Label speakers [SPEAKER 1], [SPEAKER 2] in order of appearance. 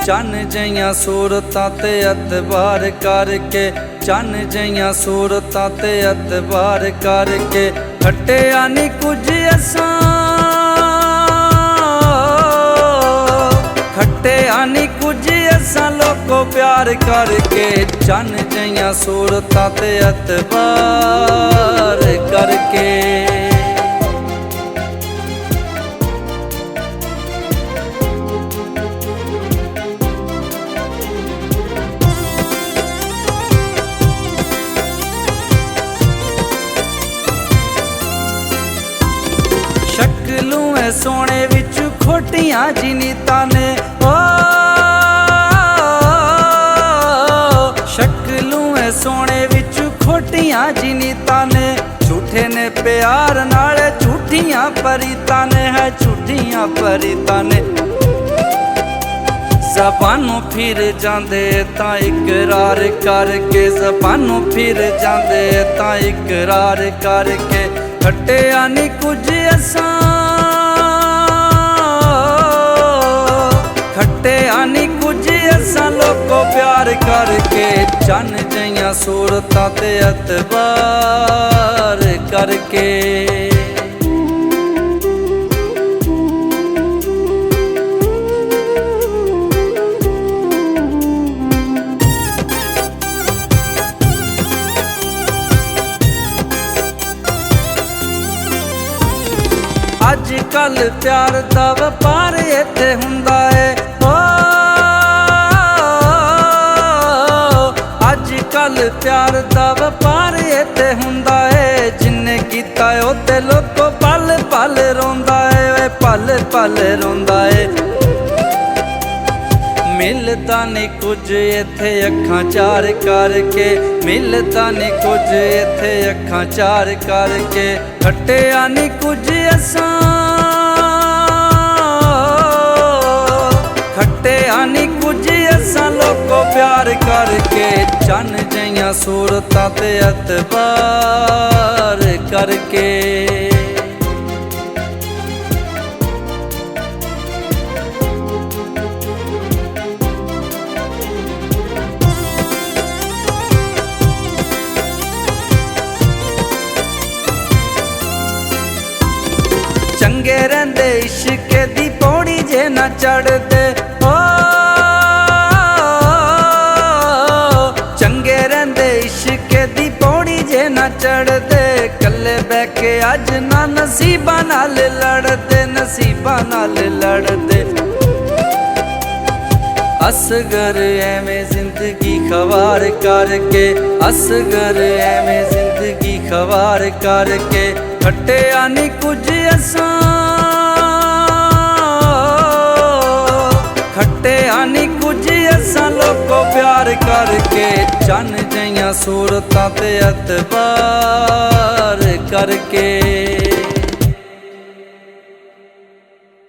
[SPEAKER 1] चन्न जइयां सूरतां ते एतबार करके, चन्न जइयां सूरतां ते एतबार करके। खट्टिया नी कुछ असां, खट्टिया नी कुछ असां लोको प्यार करके। चन्न जइयां सूरतां ते एतबार करके। शक्लू है सोने विच खोटियां जिनीतां ने, ओ शक्लू है सोने विच खोटियां जिनीतां ने। झूठे ने प्यार नाल झूठियां परीतां ने, है झूठियां परीतां ने। ज़बानों फिर जांदे तां इकरार करके, ज़बानों फिर जांदे तां इकरार करके। खट्टिया नी कुछ असां, खट्टिया नी कुछ असां लोको प्यार करके। चन्न जइयां सूरतां ते एतबार करके। अज कल प्यार दा व्यापार इत्थे हुंदा है, ओ अज कल प्यार दा व्यापार इत्थे हुंदा है। जिन्ने कीता ओ ते लोको पल पल रोंदा है, पल पल रोंदा है। मिलदा नी कुछ इत्थे अखां चार करके, मिलदा नी कुछ इत्थे अखां चार करके। खट्टिया नी कुछ असां, खट्टिया नी कुछ असां लोको प्यार करके। चन्न जइयां सूरतां ते एतबार करके। चंगे रहिंदे इश्क दी पौड़ी जे ना चढ़दे, ओ चंगे रहिंदे इश्क दी पौड़ी जे ना चढ़दे। कल्ले बैठ के अज ना नसीबां नाल लड़दे, नसीबां नाल लड़दे। असगर एवें जिंदगी खवार करके, असगर एवें जिंदगी खवार करके। खट्टिया नी कुछ असां, खट्टिया नी कुछ असां लोको प्यार करके। चन्न जइयां सूरतां ते एतबार करके।